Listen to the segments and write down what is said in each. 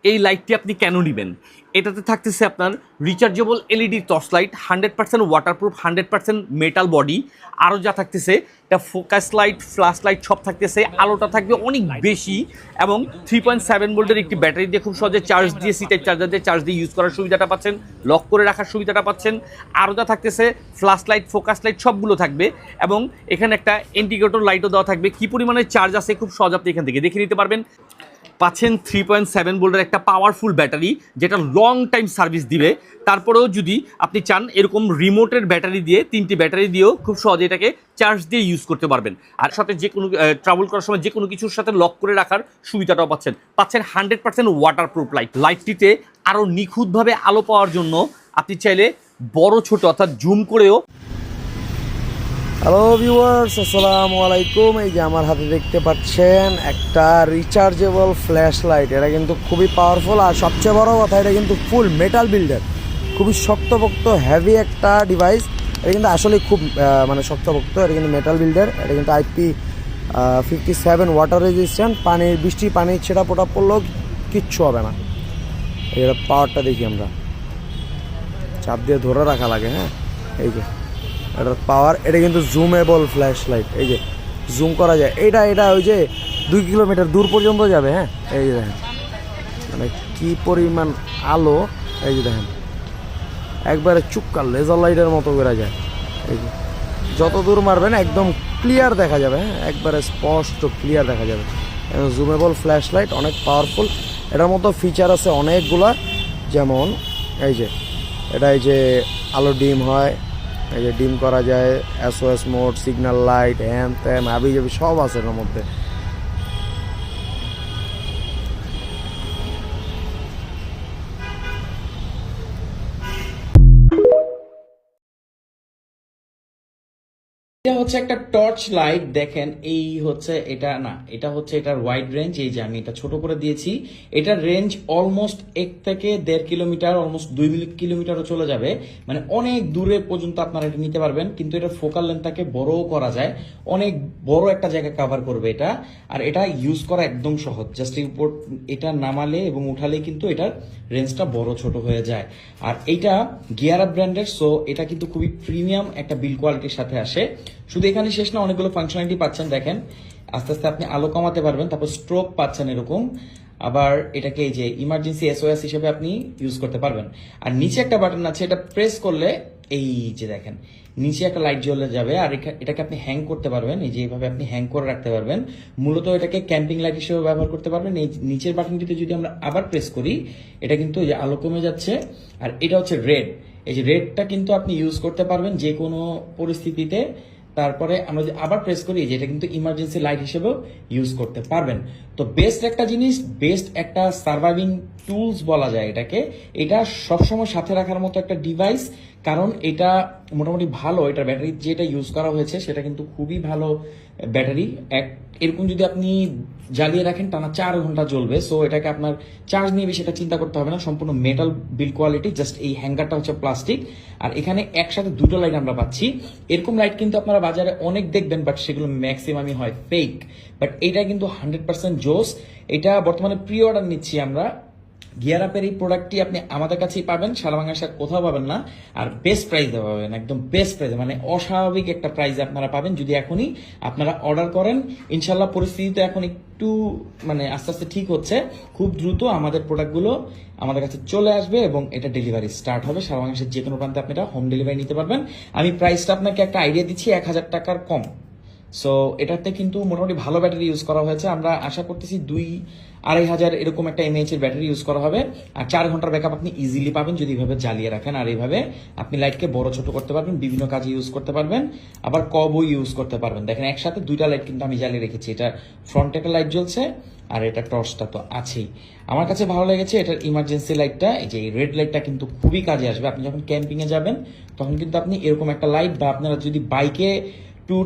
এই লাইটটি আপনি কেন নেবেন? এটাতে থাকতেছে আপনার rechargeable LED torch light, 100% waterproof, 100% metal body. আরও যা থাকতেছে এটা ফোকাস লাইট, ফ্ল্যাশ লাইট সব থাকতেছে। আলোটা থাকবে অনেক বেশি এবং 3.7 ভোল্টের একটি ব্যাটারি দিয়ে খুব সহজে চার্জ দিয়ে সি টাইপ চার্জার দিয়ে চার্জ দিয়ে ইউজ করার সুবিধাটা পাচ্ছেন, লক করে রাখার সুবিধাটা পাচ্ছেন। আরও যা থাকতেছে ফ্ল্যাশ লাইট, ফোকাস লাইট সবগুলো থাকবে এবং এখানে একটা ইন্ডিকেটর লাইটও দেওয়া থাকবে। কী পরিমাণে চার্জ আছে খুব সহজ আপনি এখান থেকে দেখে নিতে পারবেন। পাচ্ছেন 3.7 ভোল্টের একটা পাওয়ারফুল ব্যাটারি যেটা লং টাইম সার্ভিস দিবে। তারপরেও যদি আপনি চান এরকম রিমোটের ব্যাটারি দিয়ে, 3টি ব্যাটারি দিয়েও খুব সহজে এটাকে চার্জ দিয়ে ইউজ করতে পারবেন। আর সাথে যে কোনো ট্রাভেল করার সময় যে কোনো কিছুর সাথে লক করে রাখার সুবিধাটাও পাচ্ছেন। 100% ওয়াটারপ্রুফ লাইট। লাইটটিতে আরও নিখুঁতভাবে আলো পাওয়ার জন্য আপনি চাইলে বড় ছোট অর্থাৎ জুম করেও। হ্যালো ভিউয়ার্স, আসসালামু আলাইকুম। এই যে আমার হাতে দেখতে পাচ্ছেন একটা রিচার্জেবল ফ্ল্যাশ লাইট। এটা কিন্তু খুবই পাওয়ারফুল, আর সবচেয়ে বড় কথা এটা কিন্তু ফুল মেটাল বিল্ডার, খুবই শক্তপোক্ত হেভি একটা ডিভাইস। এটা কিন্তু আসলে খুব মানে শক্তপোক্ত। এটা কিন্তু মেটাল বিল্ডার। এটা কিন্তু IP57 ওয়াটার রেজিস্ট্যান্ট। বৃষ্টি পানি ছেটা পোটা পড়লেও কিচ্ছু হবে না। এর পাওয়ারটা দেখি আমরা, চাপ দিয়ে ধরে রাখা লাগে। হ্যাঁ, এই যে এটার পাওয়ার। এটা কিন্তু জুমেবল ফ্ল্যাশ লাইট। এই যে জুম করা যায়। এটা ওই যে 2 কিলোমিটার দূর পর্যন্ত যাবে। হ্যাঁ, এই যে দেখেন মানে কি পরিমাণ আলো। এই যে দেখেন একবারে চুক্কার লেজার লাইটের মতো করা যায়। এই যে যত দূর মারবেন একদম ক্লিয়ার দেখা যাবে। হ্যাঁ, একবারে স্পষ্ট ক্লিয়ার দেখা যাবে। জুমেবল ফ্ল্যাশ লাইট অনেক পাওয়ারফুল। এটার মতো ফিচার আছে অনেকগুলা, যেমন এই যে এটা এই যে আলো ডিম হয়, এই যে ডিম করা যায়, SOS মোড, সিগন্যাল লাইট, হ্যান ত্যান হাবি জাবি সব আছে এর মধ্যে। এটা হচ্ছে একটা টর্চ লাইট। দেখেন এই হচ্ছে এটা না, এটা হচ্ছে এটার ওয়াইড রেঞ্জ। এই যে আমি এটা ছোট করে দিয়েছি। এটার রেঞ্জ অলমোস্ট 1 থেকে 1.5 কিলোমিটার, অলমোস্ট 2 কিলোমিটারও চলে যাবে। মানে অনেক দূরে পর্যন্ত আপনারা এটা নিতে পারবেন। কিন্তু এটা ফোকাল লেন্থটাকে বড়ও করা যায়, অনেক বড় একটা জায়গা কভার করবে এটা। আর এটা ইউজ করা একদম সহজ। জাস্ট এই উপর এটা নামালে এবং উঠালে কিন্তু এটার রেঞ্জটা বড় ছোট হয়ে যায়। আর এইটা গিয়ার আপ ব্র্যান্ডের, সো এটা কিন্তু খুবই প্রিমিয়াম একটা বিল কোয়ালিটির সাথে আসে। শুধু এখানে শেষ না, অনেকগুলো ফাংশনালিটি পাচ্ছেন। দেখেন আস্তে আস্তে আপনি আলো কমাতে পারবেন, তারপর স্ট্রোক পাচ্ছেন এরকম। আবার এটাকে এই যে ইমার্জেন্সি SOS হিসেবে আপনি ইউজ করতে পারবেন। আর নিচে একটা বাটন আছে, এটা প্রেস করলে এই যে দেখেন নিচে একটা লাইট জ্বলে যাবে। আর এটাকে আপনি হ্যাং করতে পারবেন। এই যে এইভাবে আপনি হ্যাং করে রাখতে পারবেন। মূলত এটাকে ক্যাম্পিং লাইট হিসেবে ব্যবহার করতে পারবেন। এই নিচের বাটনটিতে যদি আমরা আবার প্রেস করি, এটা কিন্তু এই যে আলো কমে যাচ্ছে। আর এটা হচ্ছে রেড। এই যে রেডটা কিন্তু আপনি ইউজ করতে পারবেন যে কোনো পরিস্থিতিতে। তারপরে আমরা যদি আবার প্রেস করি, যে এটা কিন্তু ইমার্জেন্সি লাইট হিসেবেও ইউজ করতে পারবেন। তো বেস্ট একটা জিনিস, বেস্ট একটা সার্ভাইভিং টুলস বলা যায় এটাকে। এটা সবসময় সাথে রাখার মতো একটা ডিভাইস, কারণ এটা মোটামুটি ভালো। এটার ব্যাটারি যেটা ইউজ করা হয়েছে সেটা কিন্তু খুবই ভালো ব্যাটারি। এরকম যদি আপনি জ্বালিয়ে রাখেন টানা 4 ঘন্টা জ্বলবে। সো এটাকে আপনার চার্জ নিয়ে বেশি এটা চিন্তা করতে হবে না। সম্পূর্ণ মেটাল বিল্ড কোয়ালিটি, জাস্ট এই হ্যাঙ্গারটা হচ্ছে প্লাস্টিক। আর এখানে একসাথে 2টো লাইট আমরা পাচ্ছি। এরকম লাইট কিন্তু আপনারা বাজারে অনেক দেখবেন, বাট সেগুলো ম্যাক্সিমামই হয় ফেক। বাট এটা কিন্তু 100% জোস। এটা বর্তমানে প্রি অর্ডার নিচ্ছি আমরা। গিয়ার আপের এই প্রোডাক্টটি আপনি আমাদের কাছেই পাবেন, সারা বাংলাদেশে কোথাও পাবেন না। আর বেস্ট প্রাইসে পাবেন, একদম বেস্ট প্রাইসে, মানে অস্বাভাবিক একটা প্রাইসে আপনারা পাবেন যদি এখনই আপনারা অর্ডার করেন। ইনশাল্লাহ পরিস্থিতি তো এখন একটু মানে আস্তে আস্তে ঠিক হচ্ছে। খুব দ্রুত আমাদের প্রোডাক্টগুলো আমাদের কাছে চলে আসবে এবং এটা ডেলিভারি স্টার্ট হবে। সারা বাংলাদেশের যে কোনো প্রান্তে আপনি এটা হোম ডেলিভারি নিতে পারবেন। আমি প্রাইসটা আপনাকে একটা আইডিয়া দিচ্ছি, 1000 টাকার কম। সো এটাতে কিন্তু মোটামুটি ভালো ব্যাটারি ইউজ করা হয়েছে। আমরা আশা করতেছি 2-2.5 হাজার এরকম একটা mAh এর ব্যাটারি ইউজ করা হবে। আর 4 ঘন্টার ব্যাকআপ আপনি ইজিলি পাবেন যদি এইভাবে জ্বালিয়ে রাখেন। আর এইভাবে আপনি লাইটকে বড় ছোট করতে পারবেন, বিভিন্ন কাজে ইউজ করতে পারবেন, আবার কবও ইউজ করতে পারবেন। দেখেন একসাথে 2টা লাইট কিন্তু আমি জ্বালিয়ে রেখেছি। এটা ফ্রন্টে একটা লাইট জ্বলছে আর এটা টর্চটা তো আছেই। আমার কাছে ভালো লেগেছে এটার ইমার্জেন্সি লাইটটা। এই যে রেড লাইটটা কিন্তু খুবই কাজে আসবে। আপনি যখন ক্যাম্পিং এ যাবেন তখন কিন্তু আপনি এরকম একটা লাইট, বা আপনারা যদি বাইকে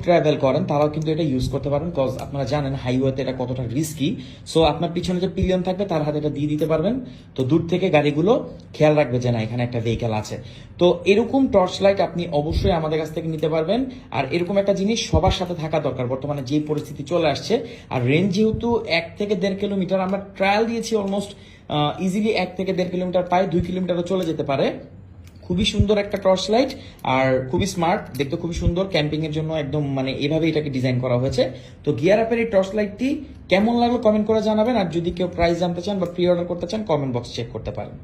ট্রাভেল করেন তারাও কিন্তু এটা ইউজ করতে পারবেন। কজ আপনারা জানেন হাইওয়েতে এটা কতটা রিস্কি। সো আপনার পিছনে যে পিলিয়ন থাকবে তার হাতে এটা দিয়ে দিতে পারবেন। তো দূর থেকে গাড়িগুলো খেয়াল রাখবে যে না এখানে একটা ভেহিকেল আছে। তো এরকম টর্চ লাইট আপনি অবশ্যই আমাদের কাছ থেকে নিতে পারবেন। আর এরকম একটা জিনিস সবার সাথে থাকা দরকার বর্তমানে যে পরিস্থিতি চলে আসছে। আর রেঞ্জ যেহেতু 1 থেকে 1.5 কিলোমিটার, আমরা ট্রায়াল দিয়েছি অলমোস্ট ইজিলি 1 থেকে 1.5 কিলোমিটার পায়, 2 কিলোমিটারও চলে যেতে পারে। খুবই সুন্দর একটা টর্চ লাইট আর খুবই স্মার্ট, দেখতে খুবই সুন্দর, ক্যাম্পিং এর জন্য একদম মানে এভাবে এটাকে ডিজাইন করা হয়েছে। তো গিয়ার অ্যাপের এই টর্চ লাইটটি কেমন লাগলো কমেন্ট করে জানাবেন, আর যদি কেউ প্রাইস জানতে চান বা প্রি অর্ডার করতে চান কমেন্ট বক্স চেক করতে পারেন।